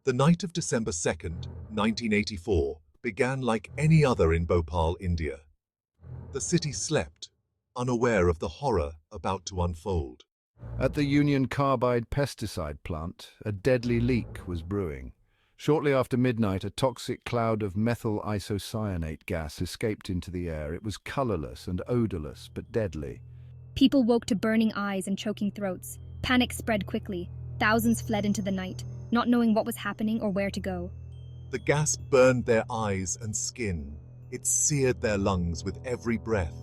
The night of December 2nd, 1984, began like any other in Bhopal, India. The city slept, unaware of the horror about to unfold. At the Union Carbide pesticide plant, a deadly leak was brewing. Shortly after midnight, a toxic cloud of methyl isocyanate gas escaped into the air. It was colorless and odorless, but deadly. People woke to burning eyes and choking throats. Panic spread quickly. Thousands fled into the night, not knowing what was happening or where to go. The gas burned their eyes and skin. It seared their lungs with every breath.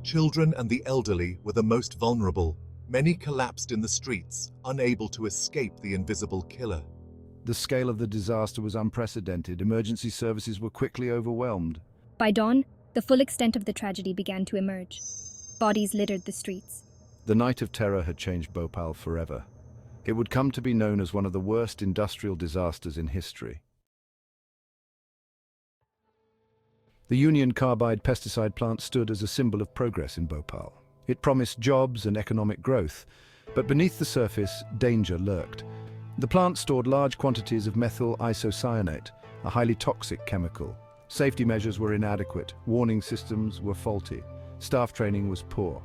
Children and the elderly were the most vulnerable. Many collapsed in the streets, unable to escape the invisible killer. The scale of the disaster was unprecedented. Emergency services were quickly overwhelmed. By dawn, the full extent of the tragedy began to emerge. Bodies littered the streets. The night of terror had changed Bhopal forever. It would come to be known as one of the worst industrial disasters in history. The Union Carbide pesticide plant stood as a symbol of progress in Bhopal. It promised jobs and economic growth, but beneath the surface, danger lurked. The plant stored large quantities of methyl isocyanate, a highly toxic chemical. Safety measures were inadequate, warning systems were faulty, staff training was poor.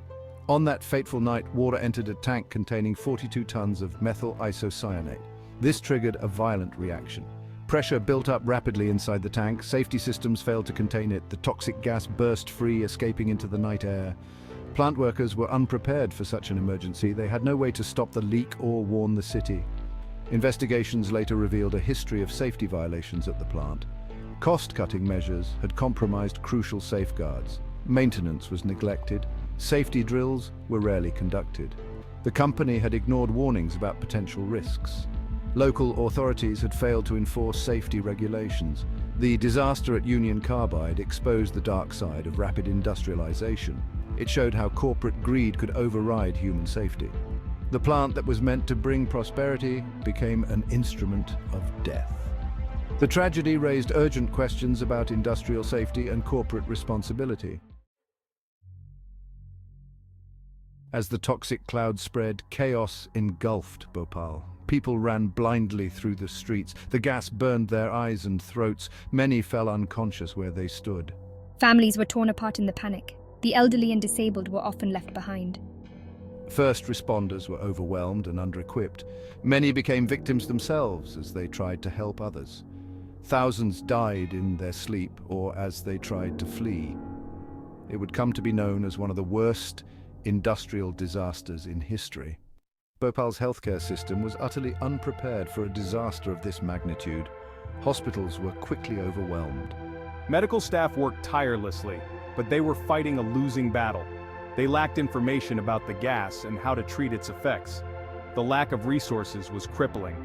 On that fateful night, water entered a tank containing 42 tons of methyl isocyanate. This triggered a violent reaction. Pressure built up rapidly inside the tank. Safety systems failed to contain it. The toxic gas burst free, escaping into the night air. Plant workers were unprepared for such an emergency. They had no way to stop the leak or warn the city. Investigations later revealed a history of safety violations at the plant. Cost-cutting measures had compromised crucial safeguards. Maintenance was neglected. Safety drills were rarely conducted. The company had ignored warnings about potential risks. Local authorities had failed to enforce safety regulations. The disaster at Union Carbide exposed the dark side of rapid industrialization. It showed how corporate greed could override human safety. The plant that was meant to bring prosperity became an instrument of death. The tragedy raised urgent questions about industrial safety and corporate responsibility. As the toxic cloud spread, chaos engulfed Bhopal. People ran blindly through the streets. The gas burned their eyes and throats. Many fell unconscious where they stood. Families were torn apart in the panic. The elderly and disabled were often left behind. First responders were overwhelmed and under-equipped. Many became victims themselves as they tried to help others. Thousands died in their sleep or as they tried to flee. It would come to be known as one of the worst industrial disasters in history. Bhopal's healthcare system was utterly unprepared for a disaster of this magnitude. Hospitals were quickly overwhelmed. Medical staff worked tirelessly, but they were fighting a losing battle. They lacked information about the gas and how to treat its effects. The lack of resources was crippling.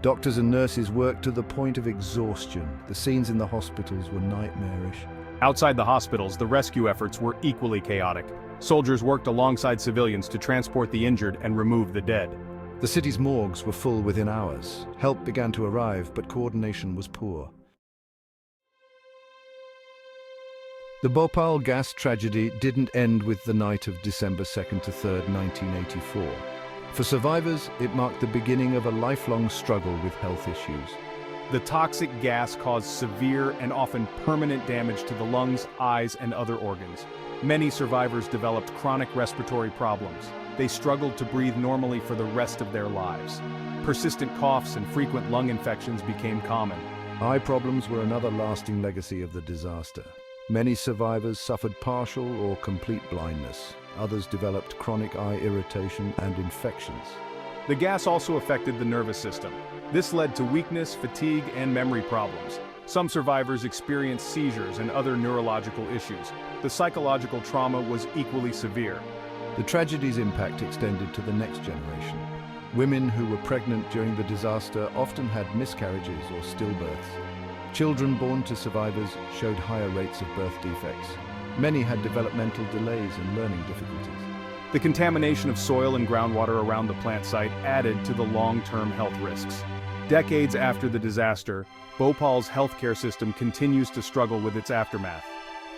Doctors and nurses worked to the point of exhaustion. The scenes in the hospitals were nightmarish. Outside the hospitals, the rescue efforts were equally chaotic. Soldiers worked alongside civilians to transport the injured and remove the dead. The city's morgues were full within hours. Help began to arrive, but coordination was poor. The Bhopal gas tragedy didn't end with the night of December 2nd to 3rd, 1984. For survivors, it marked the beginning of a lifelong struggle with health issues. The toxic gas caused severe and often permanent damage to the lungs, eyes, and other organs. Many survivors developed chronic respiratory problems. They struggled to breathe normally for the rest of their lives. Persistent coughs and frequent lung infections became common. Eye problems were another lasting legacy of the disaster. Many survivors suffered partial or complete blindness. Others developed chronic eye irritation and infections. The gas also affected the nervous system. This led to weakness, fatigue, and memory problems. Some survivors experienced seizures and other neurological issues. The psychological trauma was equally severe. The tragedy's impact extended to the next generation. Women who were pregnant during the disaster often had miscarriages or stillbirths. Children born to survivors showed higher rates of birth defects. Many had developmental delays and learning difficulties. The contamination of soil and groundwater around the plant site added to the long-term health risks. Decades after the disaster, Bhopal's healthcare system continues to struggle with its aftermath.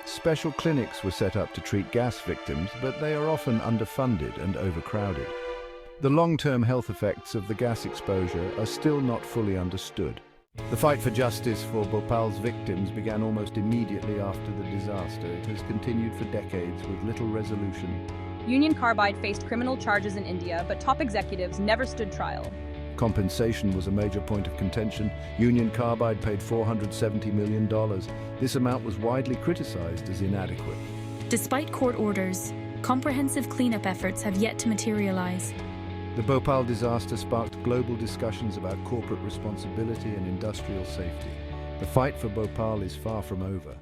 Special clinics were set up to treat gas victims, but they are often underfunded and overcrowded. The long-term health effects of the gas exposure are still not fully understood. The fight for justice for Bhopal's victims began almost immediately after the disaster. It has continued for decades with little resolution. Union Carbide faced criminal charges in India, but top executives never stood trial. Compensation was a major point of contention. Union Carbide paid $470 million. This amount was widely criticized as inadequate. Despite court orders, comprehensive cleanup efforts have yet to materialize. The Bhopal disaster sparked global discussions about corporate responsibility and industrial safety. The fight for Bhopal is far from over.